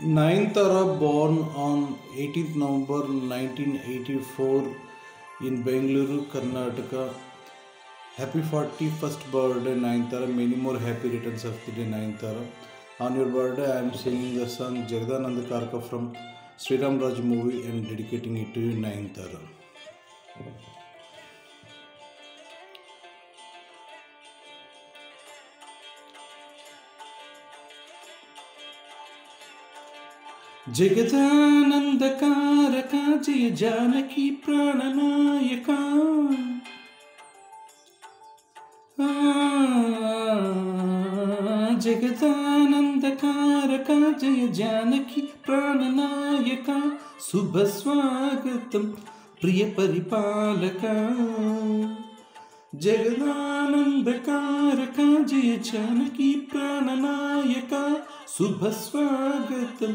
Nayanthara, born on 18th November 1984 in Bengaluru, Karnataka. Happy 41st birthday, Nayanthara. Many more happy returns of the day, Nayanthara. On your birthday, I am singing the song Jagadananda Karka from Sriram Raj movie and dedicating it to you, Nayanthara. जगदानंदकारका जय जानकी प्राणनायका जगदानंदकारका जय जानकी प्राणनायका शुभ स्वागतम प्रिय परिपालका जगदानंदकारका जय जानकी प्राणनायका शुभ स्वागतम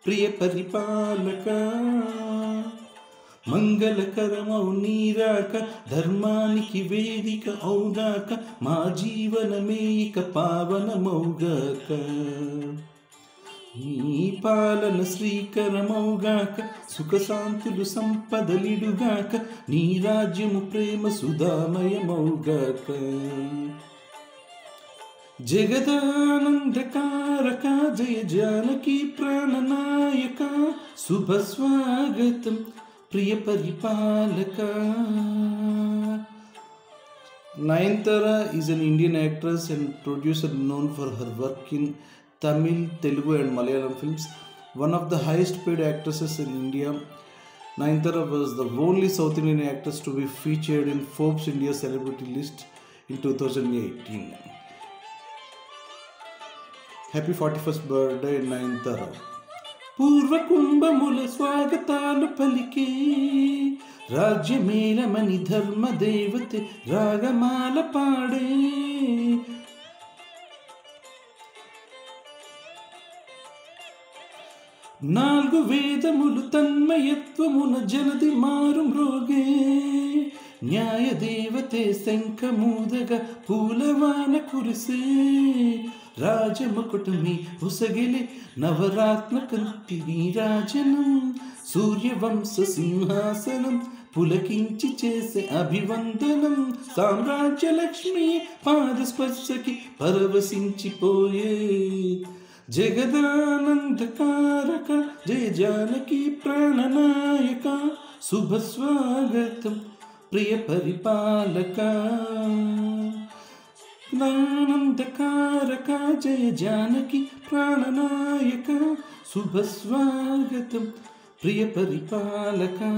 प्रिय परिपालका मंगलकरमौ नीराक धर्मानिकी Vedic औगाक मा जीवनमे इक पावनमौगाक నీ పాలన శ్రీకరమౌగాక సుఖశాంతులు సంపదలిడుగాక నీ రాజ్యము ప్రేమ సుధామయమౌగాక जगदानंदकारका जय जानकी प्राणनायका शुभ स्वागतम प्रिय परिपालका. Nayanthara is an Indian actress and producer known for her work in Tamil, Telugu and Malayalam films. One of the highest paid actresses in India, Nayanthara was the only South Indian actress to be featured in Forbes India Celebrity List in 2018. Happy 41st birthday, Nayanthara. పూర్వ కుంభముల స్వాగతాలు పలికే రాజ్యమేలమని ధర్మ దేవతే రాగమాల పాడే నాలుగు వేదములు తన్మయత్వమున జలది మారు మ్రోగే న్యాయ దేవతే శంఖమూదగా పూలవాన కురిసే రాజముకుటమి ఉసగిలి నవరాత్మకంతి నీరాజనం సూర్యవంశ సింహాసనం పులకించి చేసే అభివందనం సామ్రాజ్య లక్ష్మి పాదస్పర్శకి పరవశించిపోయే జగదానందకారక జయ జానకి ప్రాణనాయక శుభ స్వాగతం ప్రియ పరిపాలక ज्ञानंदकारका जय जानकी प्राणनायका शुभ स्वागतम प्रिय परिपालका.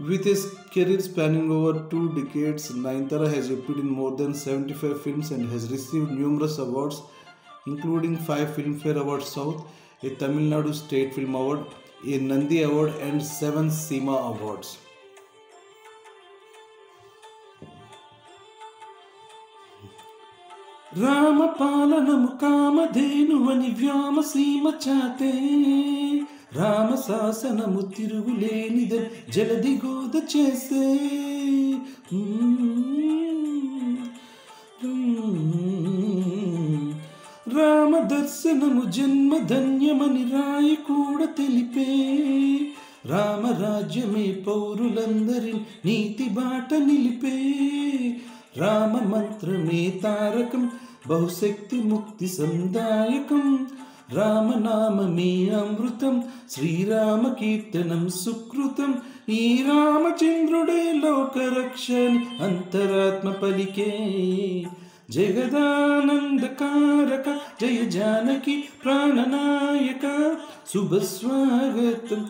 With his career spanning over 2 decades, Nayanthara has appeared in more than 75 films and has received numerous awards, including 5 Filmfare Awards South, a Tamil Nadu State Film Award, a Nandi Award and 7 SEMA Awards. Rama పాలనము కామధేనువని వ్యోమసీమ చాటే Rama శాసనము తిరుగులేనిదే జలది గోద చేసే రామ దర్శనము జన్మ ధన్యమని రాయి కూడా తెలిపే రామ రాజ్యమే పౌరులందరి నీతి బాట నిలిపే రామ మంత్రమే తారకం బహుశక్తి ముక్తి సందాయకం రామనామమే అమృతం శ్రీరామ కీర్తనం సుకృతం ఈ రామచంద్రుడే లోకరక్షని అంతరాత్మ పలికే జగదానందకారక జయ జానకి ప్రాణనాయక శుభ స్వాగతం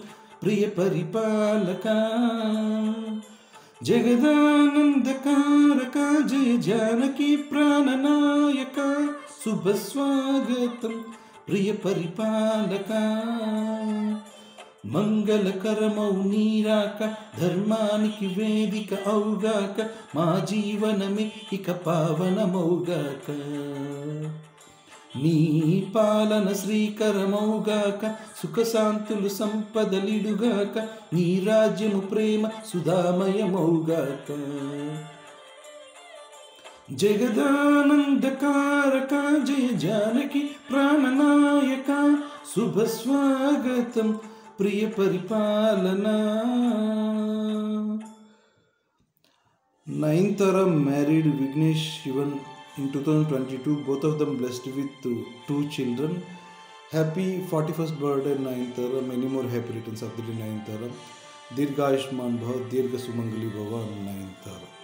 ప్రియ పరిపాలక जगदानंदकारका जय जानकी प्राणनायका शुभ स्वागतम प्रिय परिपालका मंगलकरमौ नीराक धर्मानिकी वेदिक औगाक मा जीवनमे इक पावनमौगाक నీ పాలన శ్రీకరమౌగాక సుఖశాంతులు సంపదలిడుగాక నీ రాజ్యము ప్రేమ సుధామయమౌగాక జగదానందకారక జయ జానకి ప్రాణనాయక శుభ స్వాగతం ప్రియ పరిపాలన. Nayanthara married Vignesh Shivan in 2022, both of them blessed with two children. Happy 41st birthday Nayanthara, many more happy returns of the day Nayanthara. Dirghayushman Bhav, Dirgha Sumangali Bhava Nayanthara.